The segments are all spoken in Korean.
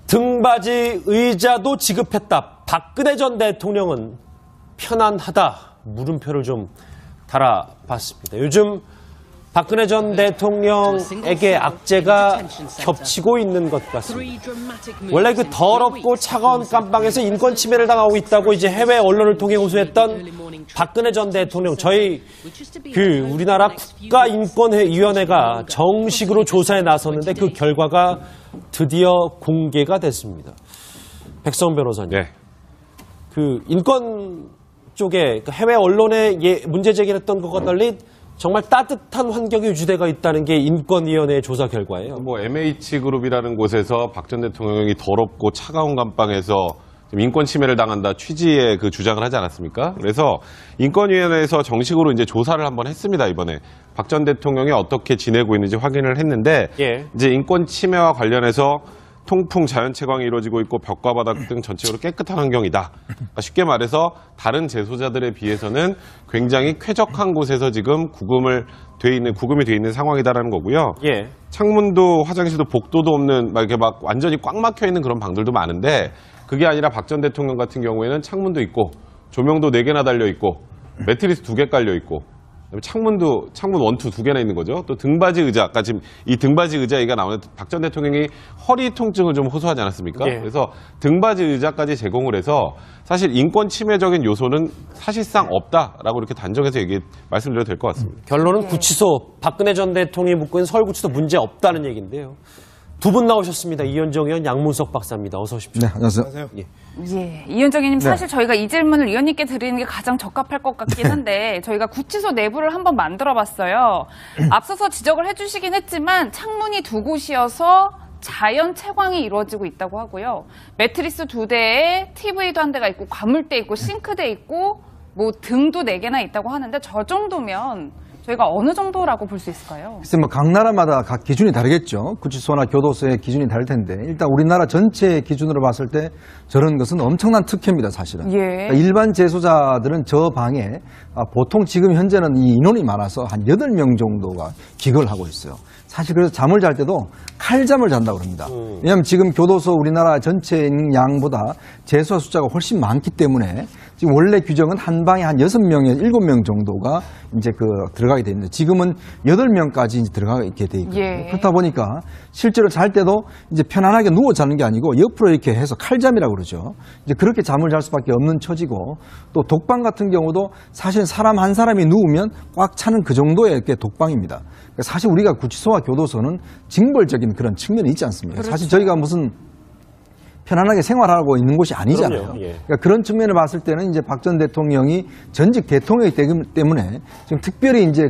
등받이 의자도 지급했다. 박근혜 전 대통령은 편안하다. 물음표를 좀 달아봤습니다. 요즘 박근혜 전 대통령에게 악재가 겹치고 있는 것 같습니다. 원래 그 더럽고 차가운 깜빵에서 인권 침해를 당하고 있다고 이제 해외 언론을 통해 호소했던 박근혜 전 대통령, 저희 우리나라 국가인권위원회가 정식으로 조사에 나섰는데 그 결과가 드디어 공개가 됐습니다. 백성 변호사님, 네. 그 인권 쪽에 해외 언론에 문제 제기를 했던 것과 달리 정말 따뜻한 환경이 유지되고 있다는 게 인권위원회의 조사 결과예요. 뭐 MH그룹이라는 곳에서 박 전 대통령이 더럽고 차가운 감방에서 인권 침해를 당한다 취지의 그 주장을 하지 않았습니까? 그래서 인권위원회에서 정식으로 이제 조사를 한번 했습니다. 이번에 박 전 대통령이 어떻게 지내고 있는지 확인을 했는데 이제 인권 침해와 관련해서 통풍 자연채광이 이루어지고 있고 벽과 바닥 등 전체적으로 깨끗한 환경이다. 그러니까 쉽게 말해서 다른 재소자들에 비해서는 굉장히 쾌적한 곳에서 지금 구금이 돼 있는 상황이다라는 거고요. 창문도 화장실도 복도도 없는 막 이렇게 막 완전히 꽉 막혀 있는 그런 방들도 많은데 그게 아니라 박 전 대통령 같은 경우에는 창문도 있고 조명도 4개나 달려 있고 매트리스 2개 깔려 있고 창문 1, 2개나 있는 거죠. 또 등받이 의자, 아까 지금 이 등받이 의자 얘기가 나오는데 박 전 대통령이 허리 통증을 좀 호소하지 않았습니까? 그래서 등받이 의자까지 제공을 해서 사실 인권 침해적인 요소는 사실상 없다라고 이렇게 단정해서 말씀드려도 될 것 같습니다. 결론은 구치소, 박근혜 전 대통령이 묵고 있는 서울구치소 문제 없다는 얘기인데요. 두 분 나오셨습니다. 이현정 의원, 양문석 박사입니다. 어서 오십시오. 네, 안녕하세요. 이현정 의원님, 사실 저희가 이 질문을 의원님께 드리는 게 가장 적합할 것 같긴 한데 저희가 구치소 내부를 한번 만들어봤어요. 앞서서 지적을 해주시긴 했지만 창문이 2곳이어서 자연 채광이 이루어지고 있다고 하고요. 매트리스 2대에 TV도 한 대가 있고 관물대 있고 싱크대 있고 뭐 등도 4개나 있다고 하는데 저 정도면 저희가 어느 정도라고 볼 수 있을까요? 글쎄 각 나라마다 각 기준이 다르겠죠. 구치소나 교도소의 기준이 다를 텐데 일단 우리나라 전체 기준으로 봤을 때 저런 것은 엄청난 특혜입니다, 사실은. 그러니까 일반 재소자들은 저 방에 보통 지금 현재는 이 인원이 많아서 한 8명 정도가 기거를 하고 있어요. 사실 그래서 잠을 잘 때도 칼잠을 잔다고 합니다. 왜냐하면 지금 교도소 우리나라 전체 양보다 재소자 숫자가 훨씬 많기 때문에 지금 원래 규정은 한 방에 한 6명에서 7명 정도가 이제 들어가게 돼 있는데 지금은 8명까지 이제 들어가게 돼 있거든요. 그렇다 보니까 실제로 잘 때도 이제 편안하게 누워 자는 게 아니고 옆으로 이렇게 해서 칼잠이라고 그러죠. 이제 그렇게 잠을 잘 수밖에 없는 처지고 또 독방 같은 경우도 사실 사람 한 사람이 누우면 꽉 차는 그 정도의 독방입니다. 사실 우리가 구치소와 교도소는 징벌적인 그런 측면이 있지 않습니까? 그렇죠. 사실 저희가 무슨 편안하게 생활하고 있는 곳이 아니잖아요. 그러니까 그런 측면을 봤을 때는 이제 박 전 대통령이 전직 대통령이기 때문에 지금 특별히 이제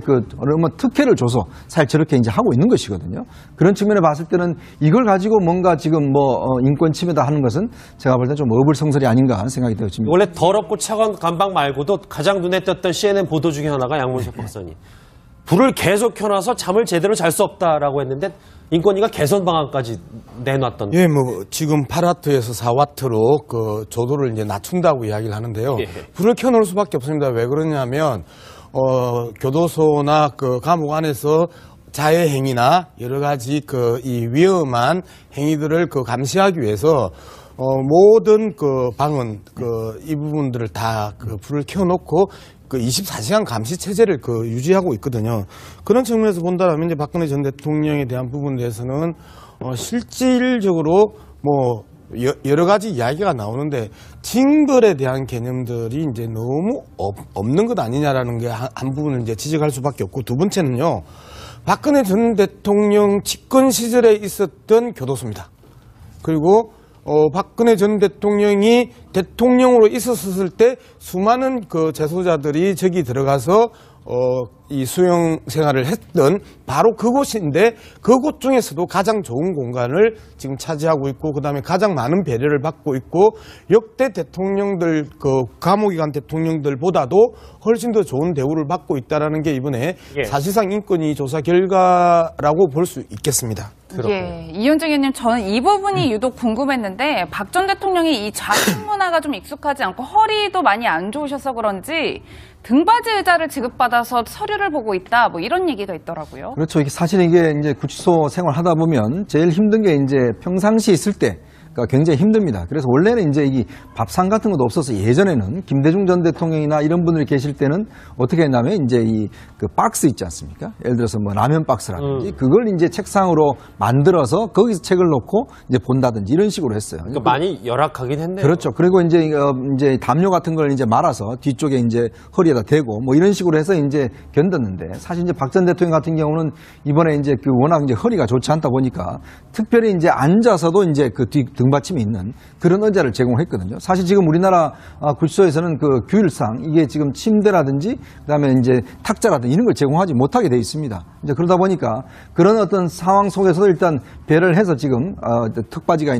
특혜를 줘서 사실 저렇게 이제 하고 있는 것이거든요. 그런 측면을 봤을 때는 이걸 가지고 뭔가 지금 인권 침해다 하는 것은 제가 볼 때 좀 어불성설이 아닌가 하는 생각이 들었습니다. 원래 더럽고 차가운 감방 말고도 가장 눈에 띄었던 CNN 보도 중에 하나가 양문석 박사님. 불을 계속 켜놔서 잠을 제대로 잘 수 없다라고 했는데 인권위가 개선 방안까지 내놨던. 지금 8와트에서 4와트로 조도를 이제 낮춘다고 이야기를 하는데요. 불을 켜놓을 수밖에 없습니다. 왜 그러냐면 교도소나 감옥 안에서 자해 행위나 여러 가지 이 위험한 행위들을 감시하기 위해서 모든 방은 이 부분들을 다 불을 켜놓고 24시간 감시 체제를 유지하고 있거든요. 그런 측면에서 본다면 이제 박근혜 전 대통령에 대한 부분에 대해서는 실질적으로 여러 가지 이야기가 나오는데 징벌에 대한 개념들이 이제 너무 없는 것 아니냐라는 게 한 부분을 이제 지적할 수밖에 없고, 두 번째는요, 박근혜 전 대통령 집권 시절에 있었던 교도소입니다. 그리고 박근혜 전 대통령이 대통령으로 있었을 때 수많은 재소자들이 저기 들어가서 이 수용 생활을 했던 바로 그곳인데 그곳 중에서도 가장 좋은 공간을 지금 차지하고 있고 그다음에 가장 많은 배려를 받고 있고 역대 대통령들 감옥에 간 대통령들보다도 훨씬 더 좋은 대우를 받고 있다라는 게 이번에 사실상 인권위 조사 결과라고 볼 수 있겠습니다. 이현정 의원님, 저는 이 부분이 유독 궁금했는데 박 전 대통령이 이 좌식 문화가 좀 익숙하지 않고 허리도 많이 안 좋으셔서 그런지 등받이 의자를 지급받아서 서류를 보고 있다, 이런 얘기가 있더라고요. 그렇죠. 사실 이게 이제 구치소 생활하다 보면 제일 힘든 게 이제 평상시 있을 때 굉장히 힘듭니다. 그래서 원래는 이제 이 밥상 같은 것도 없어서 예전에는 김대중 전 대통령이나 이런 분들이 계실 때는 어떻게 했냐면 이제 이 그 박스 있지 않습니까? 예를 들어서 뭐 라면 박스라든지 그걸 이제 책상으로 만들어서 거기서 책을 놓고 이제 본다든지 이런 식으로 했어요. 그러니까 많이 열악하긴 했네요. 그렇죠. 그리고 이제 담요 같은 걸 이제 말아서 뒤쪽에 이제 허리에다 대고 뭐 이런 식으로 해서 이제 견뎠는데 사실 이제 박 전 대통령 같은 경우는 이번에 이제 그 워낙 이제 허리가 좋지 않다 보니까 특별히 이제 앉아서도 이제 그 뒤 등받침이 있는 그런 의자를 제공했거든요. 사실 지금 우리나라 구치소에서는 그 규율상 이게 지금 침대라든지 그다음에 이제 탁자라든지 이런 걸 제공하지 못하게 돼 있습니다. 이제 그러다 보니까 그런 어떤 상황 속에서도 일단 배를 해서 지금 등받이가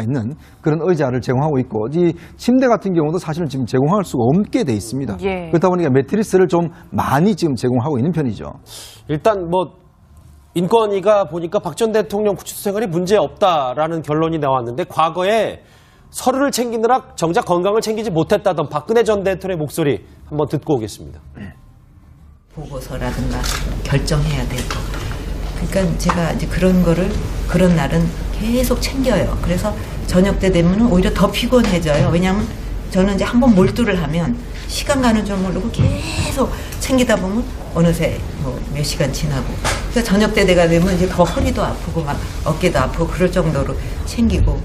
있는 그런 의자를 제공하고 있고 이 침대 같은 경우도 사실은 지금 제공할 수가 없게 돼 있습니다. 예. 그렇다 보니까 매트리스를 좀 많이 지금 제공하고 있는 편이죠. 일단 뭐 인권위가 보니까 박 전 대통령 구치소 생활이 문제 없다라는 결론이 나왔는데 과거에 서류를 챙기느라 정작 건강을 챙기지 못했다던 박근혜 전 대통령의 목소리 한번 듣고 오겠습니다. 보고서라든가 결정해야 되고 그러니까 제가 이제 그런 날은 계속 챙겨요. 그래서 저녁 때 되면 오히려 더 피곤해져요. 왜냐하면 저는 이제 한번 몰두를 하면 시간 가는 줄 모르고 계속 챙기다 보면 어느새 뭐 몇 시간 지나고 그래서 저녁 때 내가 되면 이제 더 허리도 아프고 막 어깨도 아프고 그럴 정도로 챙기고.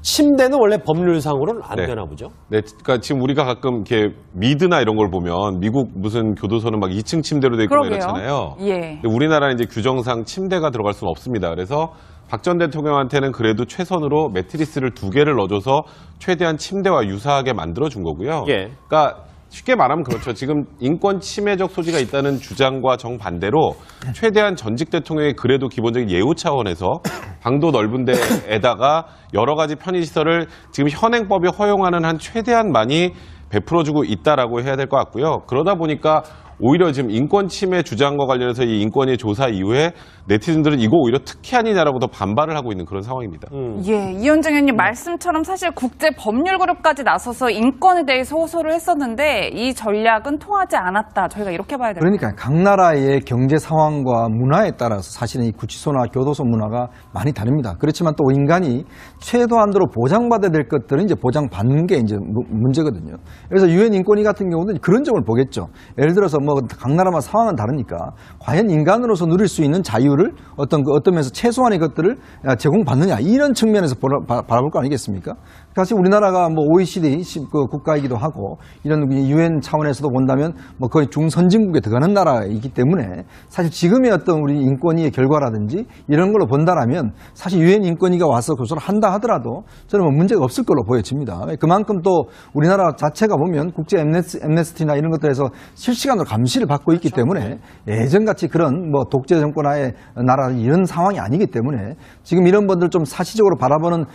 침대는 원래 법률상으로는 안 네. 되나 보죠? 네, 그러니까 지금 우리가 가끔 이렇게 미드나 이런 걸 보면 미국 무슨 교도소는 막 2층 침대로 돼 있고 그러게요. 이렇잖아요. 예. 근데 우리나라는 이제 규정상 침대가 들어갈 수는 없습니다. 그래서 박 전 대통령한테는 그래도 최선으로 매트리스를 2개를 넣어줘서 최대한 침대와 유사하게 만들어준 거고요. 예. 그러니까 쉽게 말하면 그렇죠. 지금 인권 침해적 소지가 있다는 주장과 정반대로 최대한 전직 대통령이 그래도 기본적인 예우 차원에서 방도 넓은 데에다가 여러 가지 편의시설을 지금 현행법이 허용하는 한 최대한 많이 베풀어주고 있다라고 해야 될 것 같고요. 그러다 보니까 오히려 지금 인권 침해 주장과 관련해서 이 인권위 조사 이후에 네티즌들은 이거 오히려 특혜 아니냐라고 더 반발을 하고 있는 그런 상황입니다. 예, 이현정 의원님 말씀처럼 사실 국제 법률 그룹까지 나서서 인권에 대해서 호소를 했었는데 이 전략은 통하지 않았다. 저희가 이렇게 봐야 됩니다. 그러니까 각 나라의 경제 상황과 문화에 따라서 사실은 이 구치소나 교도소 문화가 많이 다릅니다. 그렇지만 또 인간이 최소한도로 보장받아야 될 것들은 이제 보장받는 게 이제 문제거든요. 그래서 유엔 인권위 같은 경우는 그런 점을 보겠죠. 예를 들어서 뭐 각 나라마다 상황은 다르니까 과연 인간으로서 누릴 수 있는 자유를 어떤 면에서 최소한의 것들을 제공받느냐 이런 측면에서 바라볼 거 아니겠습니까? 사실 우리나라가 뭐 OECD 국가이기도 하고 이런 유엔 차원에서도 본다면 뭐 거의 중선진국에 들어가는 나라이기 때문에 사실 지금의 어떤 우리 인권위의 결과라든지 이런 걸로 본다라면 사실 유엔 인권위가 와서 고소를 한다 하더라도 저는 뭐 문제가 없을 걸로 보여집니다. 그만큼 또 우리나라 자체가 보면 국제 엠네스티나 이런 것들에서 실시간으로 감시를 받고 있기 때문에 예전같이 그런 뭐 독재 정권하의 나라 이런 상황이 아니기 때문에 지금 이런 분들 좀 사실적으로 바라보는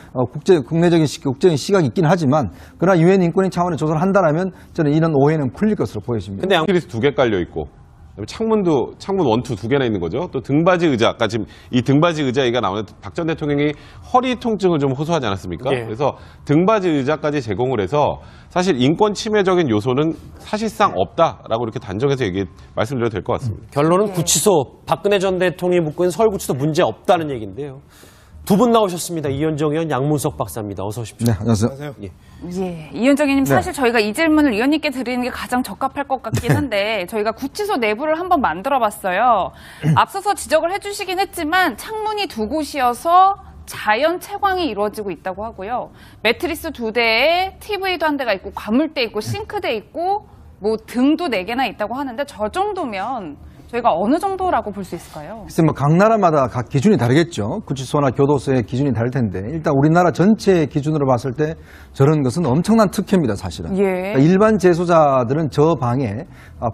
국내적인 시각이 있긴 하지만 그러나 유엔 인권위 차원의 조사를 한다라면 저는 이런 오해는 풀릴 것으로 보여집니다. 근데 매트리스 2개 깔려 있고 창문 1, 2 2개나 있는 거죠. 또 등받이 의자, 아까 지금 이 등받이 의자 얘기가 나오는데 박 전 대통령이 허리 통증을 좀 호소하지 않았습니까? 예. 그래서 등받이 의자까지 제공을 해서 사실 인권 침해적인 요소는 사실상 없다라고 이렇게 단정해서 말씀드려도 될 것 같습니다. 결론은 구치소, 박근혜 전 대통령이 묵고 있는 서울구치소 문제 없다는 얘기인데요. 두 분 나오셨습니다. 이현정 의원, 양문석 박사입니다. 어서 오십시오. 네, 안녕하세요. 예, 이현정 의원님 사실 저희가 이 질문을 의원님께 드리는 게 가장 적합할 것 같긴 한데 저희가 구치소 내부를 한번 만들어봤어요. 앞서서 지적을 해주시긴 했지만 창문이 2곳이어서 자연 채광이 이루어지고 있다고 하고요. 매트리스 2대에 TV도 한 대가 있고 과물대 있고 싱크대 있고 뭐 등도 4개나 있다고 하는데 저 정도면 저희가 어느 정도라고 볼 수 있을까요? 글쎄 뭐 각 나라마다 각 기준이 다르겠죠. 구치소나 교도소의 기준이 다를 텐데 일단 우리나라 전체 기준으로 봤을 때 저런 것은 엄청난 특혜입니다, 사실은. 예. 그러니까 일반 재소자들은 저 방에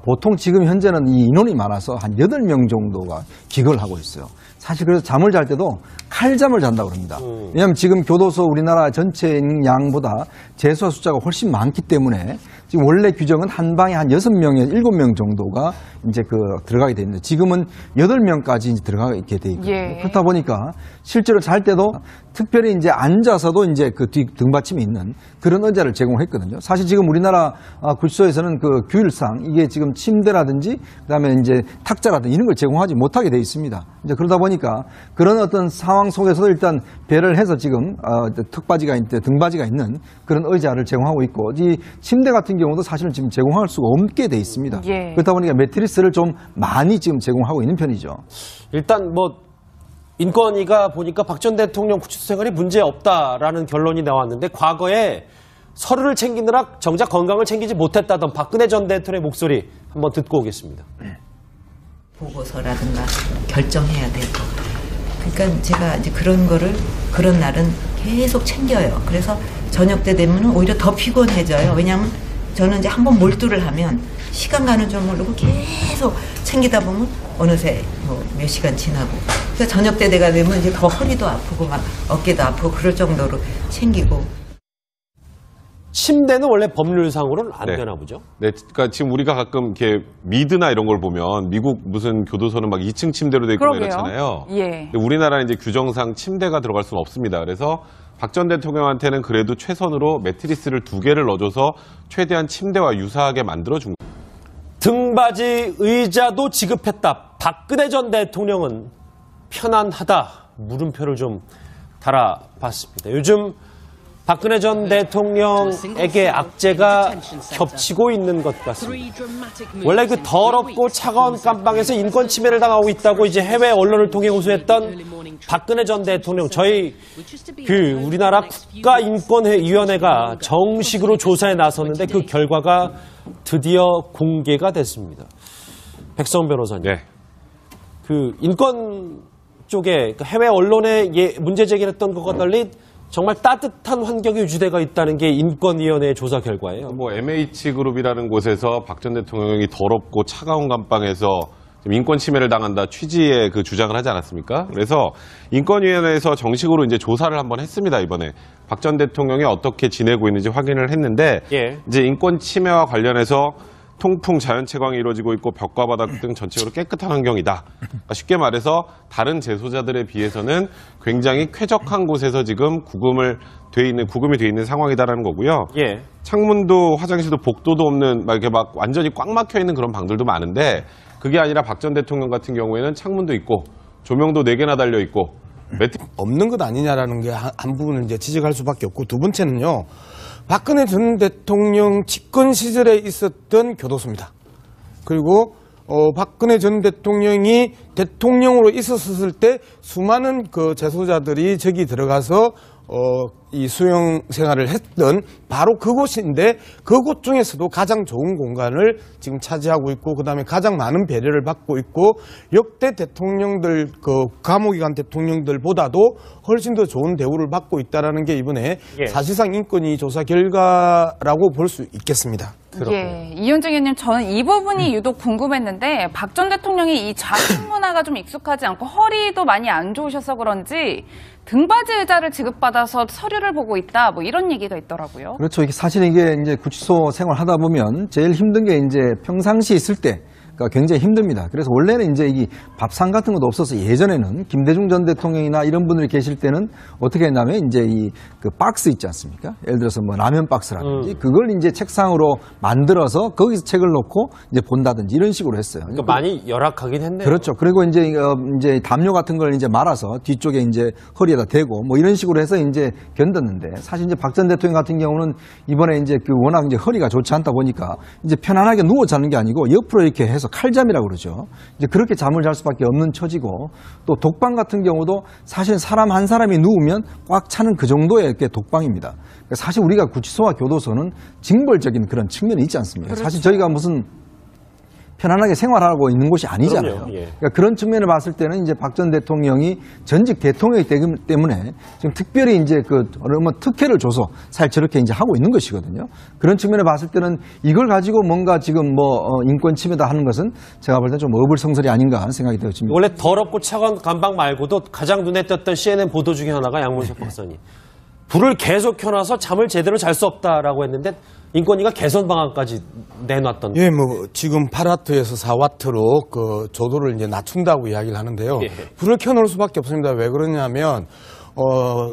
보통 지금 현재는 이 인원이 많아서 한 8명 정도가 기거를 하고 있어요. 사실 그래서 잠을 잘 때도 칼잠을 잔다고 합니다. 왜냐하면 지금 교도소 우리나라 전체 양보다 재소자 숫자가 훨씬 많기 때문에 지금 원래 규정은 한 방에 한 6명에서 7명 정도가 이제 들어가게 돼 있는데 지금은 8명까지 이제 들어가게 돼 있거든요. 예. 그렇다 보니까 실제로 잘 때도 특별히 이제 앉아서도 이제 그 뒤 등받침이 있는 그런 의자를 제공했거든요. 사실 지금 우리나라 구치소에서는 그 규율상 이게 지금 침대라든지 그다음에 이제 탁자라든지 이런 걸 제공하지 못하게 돼 있습니다. 이제 그러다 보니까 그런 어떤 상황 속에서도 일단 배를 해서 지금 등받이가 있는 그런 의자를 제공하고 있고, 이 침대 같은 경우도 사실은 지금 제공할 수가 없게 돼 있습니다. 예. 그렇다 보니까 매트리스를 좀 많이 지금 제공하고 있는 편이죠. 일단 뭐 인권위가 보니까 박 전 대통령 구치소 생활이 문제 없다라는 결론이 나왔는데, 과거에 서류를 챙기느라 정작 건강을 챙기지 못했다던 박근혜 전 대통령의 목소리 한번 듣고 오겠습니다. 보고서라든가 결정해야 되고, 그러니까 제가 이제 그런 날은 계속 챙겨요. 그래서 저녁 때 되면은 오히려 더 피곤해져요. 왜냐하면 저는 이제 한번 몰두를 하면 시간 가는 줄 모르고 계속 챙기다 보면 어느새 뭐 몇 시간 지나고, 그러니까 저녁 때 내가 되면 이제 더 허리도 아프고 막 어깨도 아프고 그럴 정도로 챙기고. 침대는 원래 법률상으로는 안 네. 되나 보죠? 네, 그러니까 지금 우리가 가끔 이렇게 미드나 이런 걸 보면 미국 무슨 교도소는 막 2층 침대로 돼 있고 그러게요. 이렇잖아요. 예. 근데 우리나라는 이제 규정상 침대가 들어갈 수는 없습니다. 그래서 박 전 대통령한테는 그래도 최선으로 매트리스를 2개를 넣어줘서 최대한 침대와 유사하게 만들어준 거예요. 등받이 의자도 지급했다. 박근혜 전 대통령은 편안하다. 물음표를 좀 달아봤습니다. 요즘 박근혜 전 대통령에게 악재가 겹치고 있는 것 같습니다. 원래 그 더럽고 차가운 깜빵에서 인권 침해를 당하고 있다고 이제 해외 언론을 통해 호소했던 박근혜 전 대통령, 저희 우리나라 국가인권위원회가 정식으로 조사에 나섰는데 그 결과가 드디어 공개가 됐습니다. 백성 변호사님, 네. 그 인권 쪽에 해외 언론에 문제 제기를 했던 것과 달리 정말 따뜻한 환경이 유지되고 있다는 게 인권위원회의 조사 결과예요. 뭐 MH그룹이라는 곳에서 박 전 대통령이 더럽고 차가운 감방에서 지금 인권 침해를 당한다 취지의 그 주장을 하지 않았습니까? 그래서 인권위원회에서 정식으로 이제 조사를 한번 했습니다, 이번에. 박 전 대통령이 어떻게 지내고 있는지 확인을 했는데, 예. 이제 인권 침해와 관련해서 통풍 자연 채광이 이루어지고 있고 벽과 바닥 등 전체적으로 깨끗한 환경이다. 그러니까 쉽게 말해서 다른 재소자들에 비해서는 굉장히 쾌적한 곳에서 지금 구금이 돼 있는 상황이다라는 거고요. 예. 창문도 화장실도 복도도 없는 막 이렇게 막 완전히 꽉 막혀 있는 그런 방들도 많은데, 그게 아니라 박 전 대통령 같은 경우에는 창문도 있고 조명도 4개나 달려 있고 없는 것 아니냐라는 게 한 부분을 이제 지적할 수밖에 없고, 두 번째는요, 박근혜 전 대통령 집권 시절에 있었던 교도소입니다. 그리고 박근혜 전 대통령이 대통령으로 있었을 때 수많은 그 재소자들이 저기 들어가서 이 수용 생활을 했던 바로 그곳인데, 그곳 중에서도 가장 좋은 공간을 지금 차지하고 있고, 그 다음에 가장 많은 배려를 받고 있고, 역대 대통령들, 그 감옥에 간 대통령들보다도 훨씬 더 좋은 대우를 받고 있다는 게 이번에 예. 사실상 인권위 조사 결과라고 볼 수 있겠습니다. 예, 이현정 의원님, 저는 이 부분이 유독 궁금했는데, 박 전 대통령이 이 좌식 문화가 좀 익숙하지 않고 허리도 많이 안 좋으셔서 그런지 등받이 의자를 지급받아서 서류를 보고 있다, 뭐 이런 얘기가 있더라고요. 그렇죠. 사실 이게 이제 구치소 생활하다 보면 제일 힘든 게 이제 평상시 있을 때 굉장히 힘듭니다. 그래서 원래는 이제 이 밥상 같은 것도 없어서, 예전에는 김대중 전 대통령이나 이런 분들이 계실 때는 어떻게 했냐면 이제 이 그 박스 있지 않습니까? 예를 들어서 뭐 라면 박스라든지 그걸 이제 책상으로 만들어서 거기서 책을 놓고 이제 본다든지 이런 식으로 했어요. 그러니까 많이 열악하긴 했네요. 그렇죠. 그리고 이제 담요 같은 걸 이제 말아서 뒤쪽에 이제 허리에다 대고 뭐 이런 식으로 해서 이제 견뎠는데, 사실 이제 박 전 대통령 같은 경우는 이번에 이제 그 워낙 이제 허리가 좋지 않다 보니까 이제 편안하게 누워 자는 게 아니고 옆으로 이렇게 해서 칼잠이라고 그러죠. 이제 그렇게 잠을 잘 수밖에 없는 처지고, 또 독방 같은 경우도 사실 사람 한 사람이 누우면 꽉 차는 그 정도의 게 독방입니다. 그러니까 사실 우리가 구치소와 교도소는 징벌적인 그런 측면이 있지 않습니까? 그렇죠. 사실 저희가 무슨 편안하게 생활하고 있는 곳이 아니잖아요. 그럼요. 예. 그러니까 그런 측면을 봤을 때는 이제 박 전 대통령이 전직 대통령이기 때문에 지금 특별히 이제 뭐 특혜를 줘서 사실 저렇게 이제 하고 있는 것이거든요. 그런 측면을 봤을 때는 이걸 가지고 뭔가 지금 인권 침해다 하는 것은 제가 볼 때는 좀 어불성설이 아닌가 하는 생각이 들어집니다. 원래 더럽고 차가운 감방 말고도 가장 눈에 띄었던 CNN 보도 중에 하나가 양문석 박사님. 불을 계속 켜놔서 잠을 제대로 잘 수 없다라고 했는데, 인권위가 개선 방안까지 내놨던. 예, 뭐 지금 8와트에서 4와트로 그 조도를 이제 낮춘다고 이야기를 하는데요. 예. 불을 켜놓을 수밖에 없습니다. 왜 그러냐면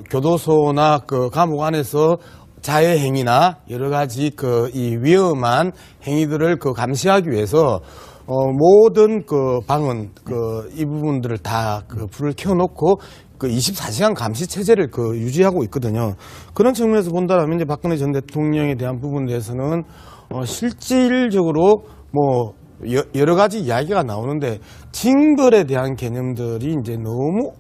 교도소나 그 감옥 안에서 자해 행위나 여러 가지 그 이 위험한 행위들을 그 감시하기 위해서 모든 그 방은 그 이 부분들을 다 그 불을 켜놓고 그 24시간 감시 체제를 그 유지하고 있거든요. 그런 측면에서 본다면 이제 박근혜 전 대통령에 대한 부분에 대해서는 실질적으로 뭐 여러 가지 이야기가 나오는데 징벌에 대한 개념들이 이제 너무